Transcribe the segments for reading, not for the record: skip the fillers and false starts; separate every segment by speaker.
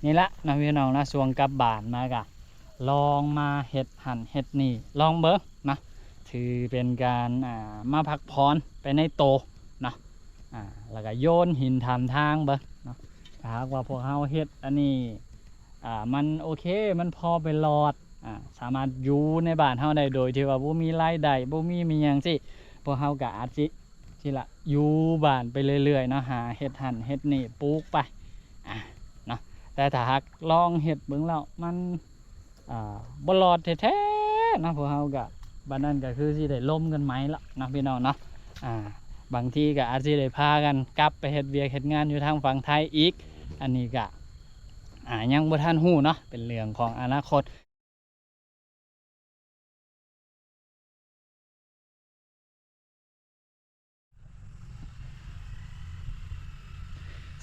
Speaker 1: นี่ละนะพี่น้องนะช่วงกลับบ้านมากะลองมาเฮ็ดหั่นเฮ็ดนี่ลองเบิ่งนะถือเป็นการมาพักผ่อนไปในโตนะแล้วก็โยนหินทำทางเบิ่งเนาะถ้าหากว่าพวกเฮาเฮ็ดอันนี้มันโอเคมันพอไปรอดสามารถอยู่ในบ้านเฮาได้โดยที่ว่าบ่มีรายได้บ่มีหยังสิพวกเฮาก็อาจสิละอยู่บ้านไปเรื่อยๆเนาะหาเฮ็ดหั่นเฮ็ดนี่ปลูกไปเนาะแต่ถ้าหากลองเฮ็ดเบิ่งแล้วมันบ่รอดแท้ๆนะพวกเฮาก็บัดนั้นก็คือสิได้ล้มกันไหมละนะพี่น้องเนาะบางทีก็อาจสิได้พากันกลับไปเฮ็ดเวียกเฮ็ดงานอยู่ทางฝั่งไทยอีกอันนี้ก็ยังบ่ทันฮู้เนาะเป็นเรื่องของอนาคต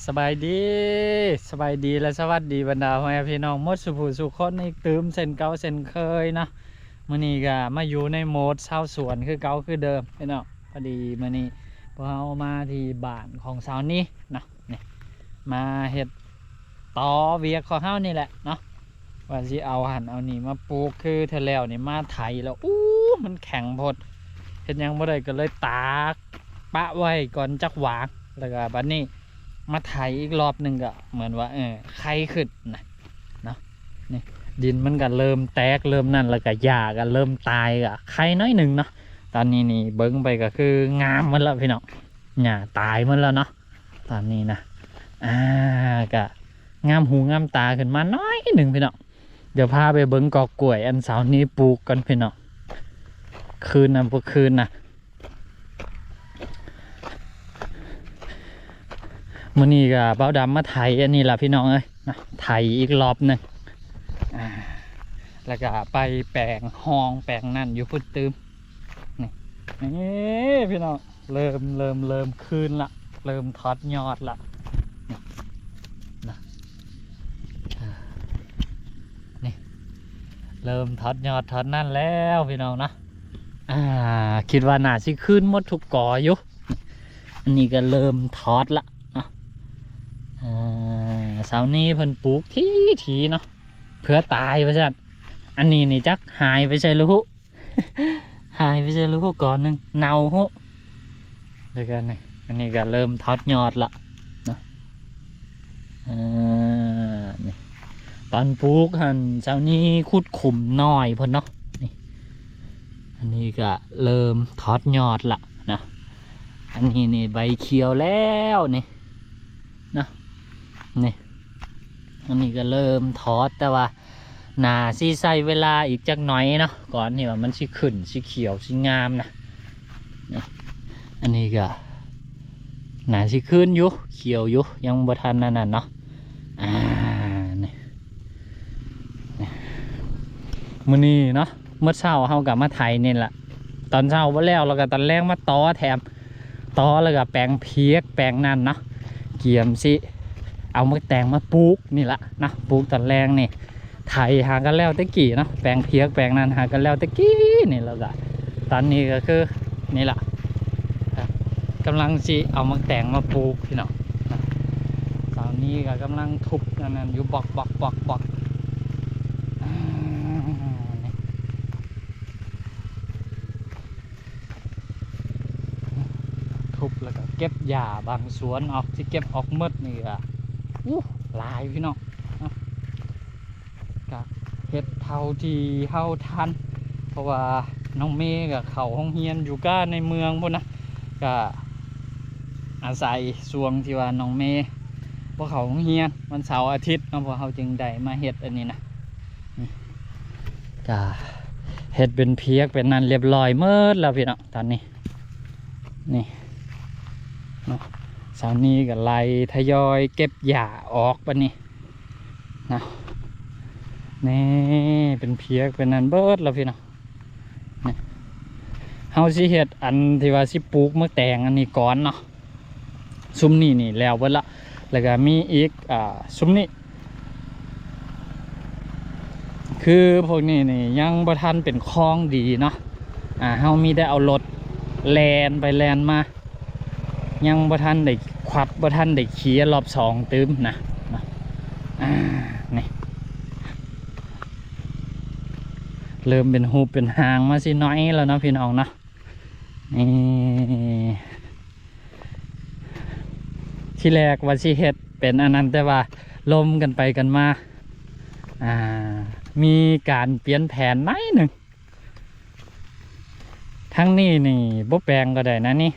Speaker 1: สบายดีและสวัสดีบรรดาพ่อแม่พี่น้องหมดสุภูสุคนอีกตืมเส้นเก่าเส้นเคยนะมื้อนี้ก็มาอยู่ในโหมดชาวสวนคือเก่าคือเดิมพี่น้องพอดีมื้อนี้พวกเรามาที่บ้านของสาวนี้นะนี่มาเฮ็ดต่อเวียกของเฮานี่แหละเนาะว่าสิเอาหั่นเอานี่มาปลูกคือเธอแล้วนี่มาไถแล้วมันแข็งพดเฮ็ดยังบ่ได้ก็เลยตากปะไว้ก่อนจักหวางแล้วก็บัดนี้มาไถอีกรอบหนึ่งก็เหมือนว่าไข่ขึ้นนะเนาะนี่ดินมันก็เริ่มแตกเริ่มนั่นแล้วก็หญ้าก็เริ่มตายก็ไข่น้อยหนึ่งเนาะตอนนี้นี่เบิ้งไปก็คืองามมันแล้วพี่น้องหญ้าตายมันแล้วเนาะตอนนี้นะก็งามหูงามตาขึ้นมาน้อยหนึ่งพี่น้องเดี๋ยวพาไปเบิ้งกอกล้วยอันเสาร์นี้ปลูกกันพี่น้องคืนนะพวกคืนนะมื้อนี้ก็เบ้าดำมาไถอันนี้ล่ะพี่น้องเอ้ยนะไถอีกรอบหนึ่งแล้วก็ไปแปลงห้องแปลงนั่นอยู่พุ่นตืมนี่พี่น้องเริ่มคืนละเริ่มทอดยอดละนี่เริ่มทอดยอดทอดนั่นแล้วพี่น้องนะคิดว่าน่าสิคืนหมดทุกกออยู่อันนี้ก็เริ่มทอดละเสานี้เพิ่นปลูกทีเนาะเพื่อตายไปซะอันนี้นี่จักหายไปใช่ลูกหายไปใช่ลูกก่อนหนึ่งเน่าหุเดี๋ยวกันนี่อันนี้ก็เริ่มทอดยอดละเนาะนี่ตอนปลูกหันเสานี้ขุดขุมน้อยเพิ่นเนาะนี่อันนี้ก็เริ่มทอดยอดละนะอันนี้นี่ใบเขียวแล้วนี่นะนี่อันนี้ก็เริ่มทอดแต่ว่าหนาสิใส่เวลาอีกจักหน่อยเนาะก่อนนี่ว่ามันสิขึ้นสิเขียวสิงามนะนี่อันนี้ก็หนาสิขึ้นอยู่เขียวอยู่ยังบ่ทันนั่นน่ะเนาะนี่มื้อนี้เนาะเมื่อเช้าเฮากับมาไถนี่แหละตอนเช้าบ่แล้วเราก็ตอนแรกมาตอแถมตอแล้วก็แปลงเพียกแปลงนั่นเนาะเกี่ยมสิเอามาแต่งมาปลูกนี่ละนะปลูกตอนแรกนี่ไถหากันแล้วตะกี้เนาะแปลงเพียกแปลงนั้นหากันแล้วตะกี้นี่แล้วก็ตอนนี้ก็คือนี่ละกำลังสิเอามาแต่งมาปลูกพี่น้องตอนนี้ก็กำลังทุบนั่นอยู่บอกทุบแล้วก็เก็บหญ้าบางสวนออกที่เก็บออกหมดนี่ก็หลายพี่น้องก็เฮ็ดเท่าที่เฮาทันเพราะว่าน้องเมย์กับเขาห้องเฮียนอยู่ก้าในเมืองพุ่นนะก็อาศัยช่วงที่ว่าน้องเมย์พวกเขาห้องเฮียนวันเสาร์อาทิตย์เนาะพวกเขาจึงได้มาเฮ็ดอันนี้นะก็เฮ็ดเป็นเพียกเป็นนั่นเรียบร้อยเมื่อแล้วพี่น้องตอนนี้นี่เสาร์นี้ก็ไล่ทยอยเก็บหญ้าออกปะนี่นะนี่เป็นเพียกเป็นนันเบิดแล้วพี่น้องนี่เฮาสิเฮ็ดอันที่ว่าสิปลูกมะแตงอันนี้ก่อนเนาะซุ้มนี่แล้วเบิดละแล้วก็มีอีกซุ้มนี้คือพวกนี้นี่ยังบ่ทันเป็นคลองดีเนาะเฮามีได้เอารถแลนไปแลนมายังบ่ทันได้ควัดบ่ทันได้ขี่รอบ2ตื้มนะ นี่เริ่มเป็นหูเป็นหางมาสิน้อยแล้วเนาะพี่น้องเนาะนี่ที่แรกว่าสิเฮ็ดเป็นอันนั้นแต่ว่าลมกันไปกันมามีการเปลี่ยนแผนหน่อยหนึ่งทั้งนี้นี่บ่แปลงก็ได้นะนี่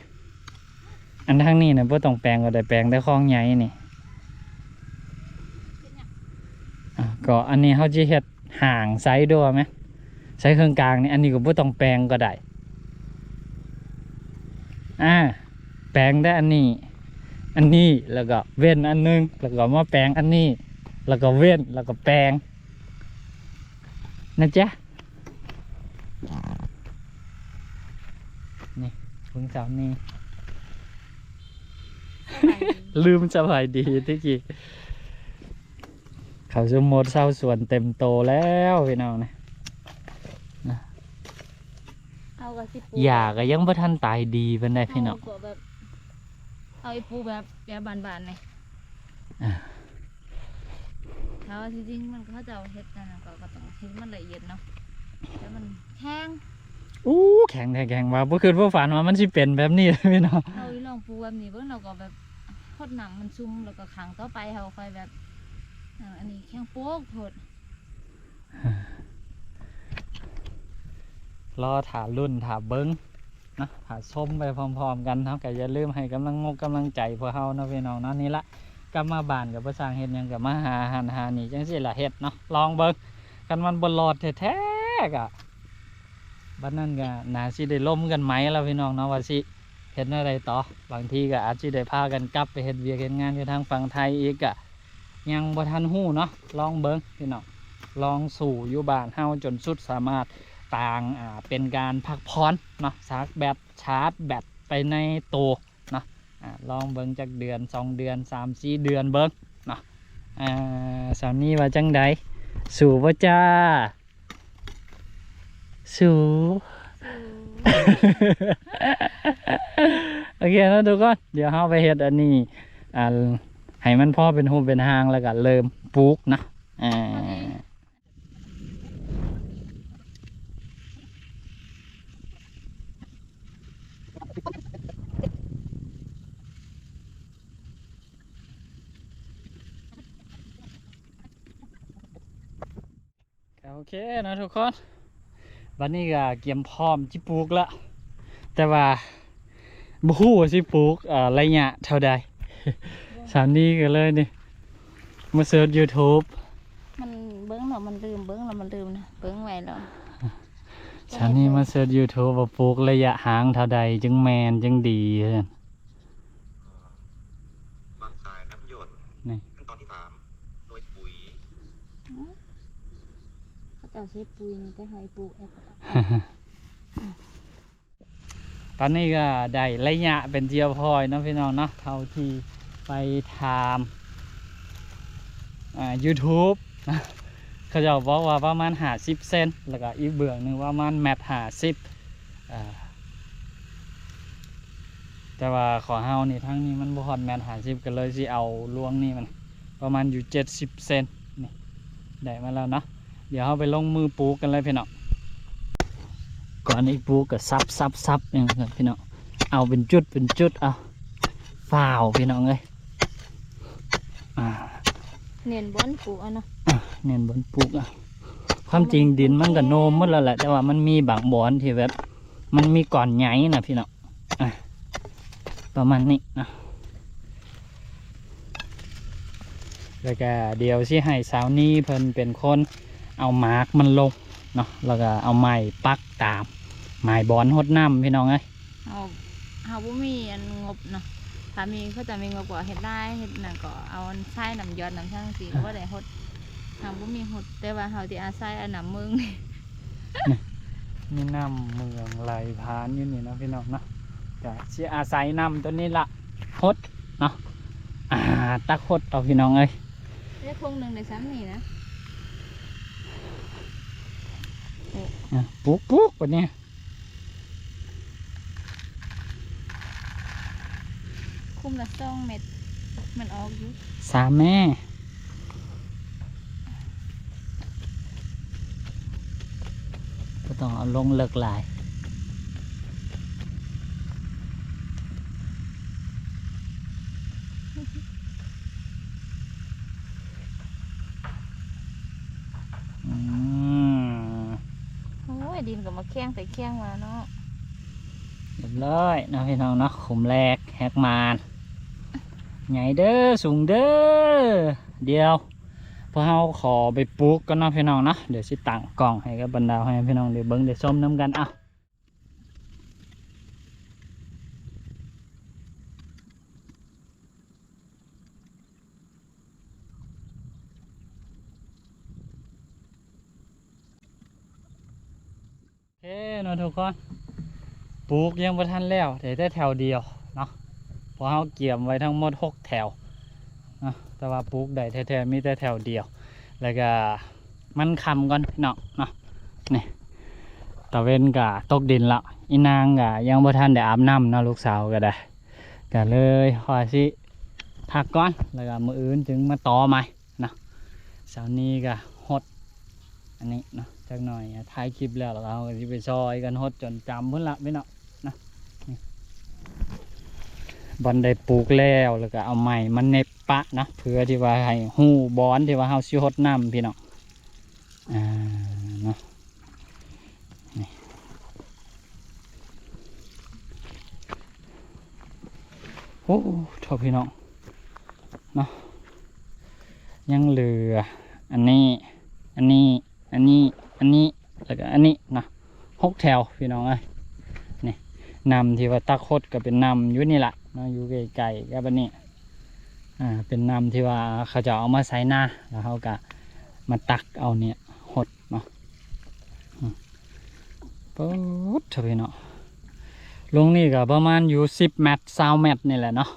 Speaker 1: อันทั้งนี้เนี่ยบ่ต้องแปลงก็ได้แปลงได้คลองใหญ่นี่ก็อันนี้เขาจะเฮ็ดห่างไซส์ด้วยไหมไซส์เครื่องกลางนี่อันนี้ก็บ่ต้องแปลงก็ได้แปลงได้อันนี้แล้วก็เว้นอันนึงแล้วก็มาแปลงอันนี้แล้วก็เว้นแล้วก็แปลงนะจ๊ะนี่คุณสาวนี่ ลืมสบายดีที่กี้เขาสมมติเศร้าส่วนเต็มโตแล้วพี่น้องนะอยากก็ยังบ่ทันตายดีเป็นได้พี่น้อง
Speaker 2: เอาไอ้ปูแบบบานๆเลยถ้าว่าจริงๆมันเขาจะเอาเฮ็ดนั่นก็ต้องเฮ็ดมันละเอียดเนาะแต่มันแข็ง
Speaker 1: แข็งว่าเมื่อคืนฝันว่ามันสิเป็นแบบนี้พี่น้อง
Speaker 2: เราลองปูแบบนี้เบิ่งเราก็แบบทดหนังมันซุ่มแล้วก็ขังต่อไปเราค่อยแบบอันนี้แข็งโป๊กโทษ
Speaker 1: รอถารุ่นถาเบิ้งนะถาชมไปพร้อมๆกันเนาะก็อย่าลืมให้กำลังใจพวกเฮาเนาะพี่น้องเนาะนี่ละกลับมาบ้านกับภาษาเฮ็ดยังกับมาหานี่จังสิล่ะเฮ็ดเนาะลองเบิ้งกันมันบ่รอดแท้ๆก็บัดนั้นก็น่าสิได้ล่มกันไหมแล้วพี่น้องเนาะว่าสิเฮ็ดอะไรต่อบางทีก็อาจสิได้พากันกลับไปเฮ็ดเวียกเฮ็ดงานอยู่ทางฝั่งไทยอีกก็ยังบ่ทันฮู้เนาะลองเบิ้งพี่น้องลองสู่อยู่บ้านเฮาจนสุดสามารถต่างเป็นการพักผ่อนเนาะชาร์จแบตไปในตัวเนาะลองเบิ้งจากเดือน2 เดือน3-4 เดือนเบิ้งเนาะสาวนี้ว่าจังใดสู่บ่จ้าสู่โอเคนะทุกคนเดี๋ยวเราไปเฮ็ดอันนี้ให้มันพอเป็นหูเป็นหางแล้วก็เริ่มปลูกนะโอเคนะทุกคนวันนี้ก็เตรียมพร้อมจิปลูกละแต่ว่าบ่ฮู้ว่าสิปลูกระยะเท่าใดสามนี้ก็เลยนี่มาเสิร์ช YouTube
Speaker 2: มันเบิ้งแล้วมันลืมนะเบิ้งไว้แล้ว
Speaker 1: สามนี้มาเสิร์ช YouTube ว่าปลูกระยะห่างเท่าใดจึงแมนจึงดี
Speaker 3: วางสายน้ำหยดนี่ขั้นตอนที่3โดยปุ๋ย
Speaker 2: เขาจะใช้ปุ๋ยนี่ก็ให้ปลูก
Speaker 1: ตอนนี้ก็ได้ระยะเป็นเจียวพอยนะพี่น้องเนาะเท่าที่ไปทำYouTube นะเขาจะบอกว่าประมาณ50 เซนแล้วก็อีกเบื้องหนึ่งประมาณแมท50แต่ว่าขอเฮานี่ทั้งนี้มันบ่ฮอดแมท50กันเลยสิเอาลวงนี่มันประมาณอยู่70 เซนนี่ได้มาแล้วเนาะเดี๋ยวเราไปลงมือปลูกกันเลยพี่น้องก่อนอีกปลูกก็ซับอย่างนี้พี่น้องเอาเป็นจุดเอาฝ้าวพี่น้องเลย
Speaker 2: เนียนบนปลูกเนาะ
Speaker 1: เนียนบนปลูกความจริงดินมันก็โนมหมดแล้วแหละแต่ว่ามันมีบางบ่อนที่แบบมันมีก่อนใหญ่นะพี่น้องประมาณนี้นะแล้วก็เดี๋ยวสิให้สาวนี้เพิ่นเป็นคนเอาหมากมันลงเนาะแล้วก็เอาไม้ปักตามไม้บอนหดน้ำพี่น้องเอ้ย
Speaker 2: เอาบ่มีอันงบเนาะถ้ามีเขาจะมีงบกว่าเฮ็ดได้เฮ็ดนั่นก็เอาใช้น้ำยอดน้ำช่างสีว่าได้หดทางบ่มีหดแต่ว่าเฮาที่อาศัยอันน้ำมึง
Speaker 1: มีน้ำเมืองไหลผ่านอยู่นี่นะพี่น้องเนาะก็สิอาศัยน้ำตัวนี้ละหดเนาะตักหดเอาพี่น้องเอ้ย
Speaker 2: ได้คงหนึ่งในซ้ำนี่นะ
Speaker 1: ปุ๊กวันนี้
Speaker 2: คุมละ2 เม็ดมันออกอยู่
Speaker 1: 3 แม่ ต้องเอาลงเลิกหลาย
Speaker 2: โอ้ยดินก็มาแข้งใส่แข้งมาเนาะ
Speaker 1: เรียบร้อยนะพี่น้องเนาะขุมแรกแฮกมานใหญ่เด้อสูงเด้อเดียวพวกเราขอไปปลูกกันเนาะพี่น้องเนาะเดี๋ยวสิตั้งกล่องให้กับบรรดาให้พี่น้องเดี๋ยวเบิ้งเดี๋ยวส้มน้ำกันเอาโอเคเนาะทุกคนปลูกยังบ่ทันแล้วแต่แถวเดียวเนาะเพราะเราเกี่ยมไว้ทั้งหมด6 แถวเนาะแต่ว่าปลูกได้แท้ๆมีแต่แถวเดียวแล้วก็มันคำก่อนพี่น้องเนาะนี่ตะเวนกะตกดินละอีนางกะยังบ่ทันได้อาบน้ำเนาะลูกสาวก็ได้ก็เลยขอสิพักก่อนแล้วก็มื้ออื่นจึงมาต่อใหม่เนาะเสาร์นี้ก็ฮดอันนี้เนาะจักหน่อยถ่ายคลิปแล้วเราก็สิไปซอยกันฮดจนจำพุ่นละพี่น้องนะนี่บอนได้ปลูกแล้วก็เอาใหม่มันเน็บปะนะเพื่อที่ว่าให้หูบอนที่ว่าเฮาสิฮดน้ำพี่น้องเนาะนี่โอ้ชอบพี่น้องเนาะยังเหลืออันนี้แล้วก็อันนี้นะ6 แถวพี่น้องเอ้ยนี่นำที่ว่าตักคดก็เป็นนำอยู่นี่แหละเนาะอยู่ไกลๆกับอันนี้เป็นนำที่ว่าเขาจะเอามาใส่หน้าแล้วเขาก็มาตักเอาเนี่ยหดเนาะปุ๊บเถอะพี่เนาะลงนี่ก็ประมาณอยู่10 เมตร20 เมตรนี่แหละเนาะ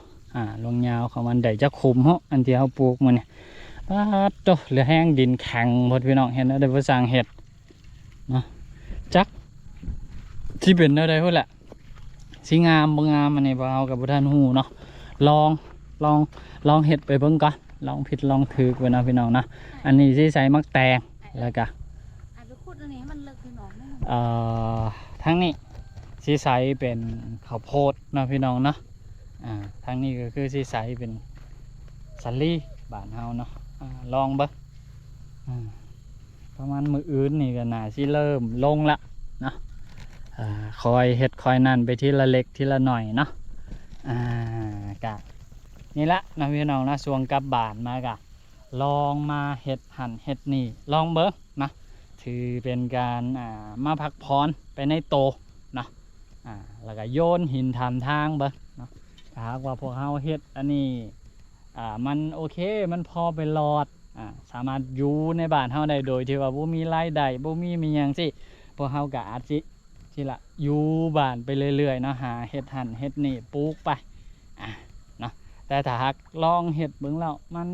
Speaker 1: ลงยาวของมันได้จะคุมเหรออันที่เขาปลูกมันเนี่ยโตเหลือแห้งดินแข็งหมดพี่น้องเห็นแล้วได้ภาษาเห็ดเนาะจักที่เป็นอะไรพวกแหละสีงามบางงามอันนี้พอเอากับบุท่านหูเนาะลองเห็ดไปเบิ่งก่อนลองผิดลองถือไปนะพี่น้องนะอันนี้ที่ใส่มักแตงแล้วก็
Speaker 2: ไปขุดอันนี้มันเลิกขึ้นออกแน่
Speaker 1: ทั้งนี้ที่ใส่เป็นข้าวโพดนะพี่น้องเนาะทั้งนี้ก็คือที่ใส่เป็นสัลลี่บ้านเฮาเนาะลองเบิ่งประมาณมื้ออื่นนี่ก็น่าสิเริ่มลงละเนาะคอยเฮ็ดคอยนั่นไปทีละเล็กทีละหน่อยเนาะกะนี่ละนะพี่น้องนะช่วงกลับบ้านมากะลองมาเฮ็ดหั่นเฮ็ดนี่ลองเบิ่งนะถือเป็นการมาพักผ่อนไปในโตเนาะแล้วก็โยนหินทำทางเบิ่งเนาะถ้าหากว่าพวกเฮาเฮ็ดอันนี้มันโอเคมันพอไปรอดสามารถอยู่ในบ้านเฮาได้โดยที่ว่าบ่มีรายได้บ่มีหยังสิพวกเฮาก็อาจสิละอยู่บ้านไปเรื่อยๆเนาะหาเฮ็ดหั่นเฮ็ดนี่ปลูกไปเนาะแต่ถ้าหากลองเฮ็ดเบิ่งแล้วมัน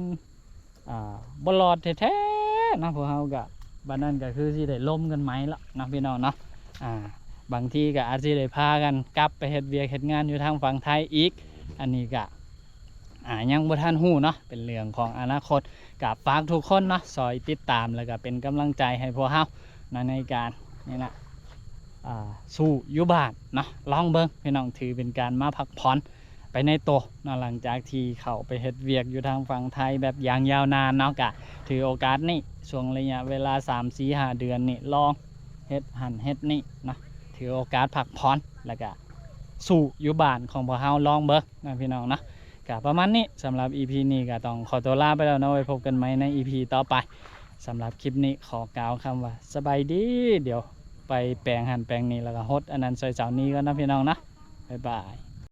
Speaker 1: บ่รอดแท้ๆเนาะพวกเฮาก็บัดนั้นก็คือสิได้ล้มกันไหมละเนาะพี่น้องเนาะบางทีก็อาจสิได้พากันกลับไปเฮ็ดเวียกเฮ็ดงานอยู่ทางฝั่งไทยอีกอันนี้ก็ยังบ่ทันฮู้เนาะเป็นเรื่องของอนาคตกับฝากทุกคนเนาะซอยติดตามแล้วก็เป็นกำลังใจให้พวกเฮาในการนี่นะสู้อยู่บ้านเนาะลองเบิ่งพี่น้องถือเป็นการมาพักผ่อนไปในตัวเนาะหลังจากที่เข้าไปเฮ็ดเวียกอยู่ทางฝั่งไทยแบบอย่างยาวนานเนาะก็ถือโอกาสนี้ช่วงระยะเวลา 3-4-5 เดือนนี่ลองเฮ็ดหั่นเฮ็ดนี่เนาะถือโอกาสพักผ่อนแล้วก็สู้อยู่บ้านของพวกเฮาลองเบิ่งนะพี่น้องเนาะก็ประมาณนี้สำหรับ EP นี้ก็ต้องขอตัวลาไปแล้วนะไว้พบกันใหม่ใน EP ต่อไปสำหรับคลิปนี้ขอกล่าวคำว่าสบายดีเดี๋ยวไปแปลงหั่นแปลงนี้แล้วก็ฮดอันนั้นซอยเสานี้ก็นะพี่น้องนะบ๊ายบาย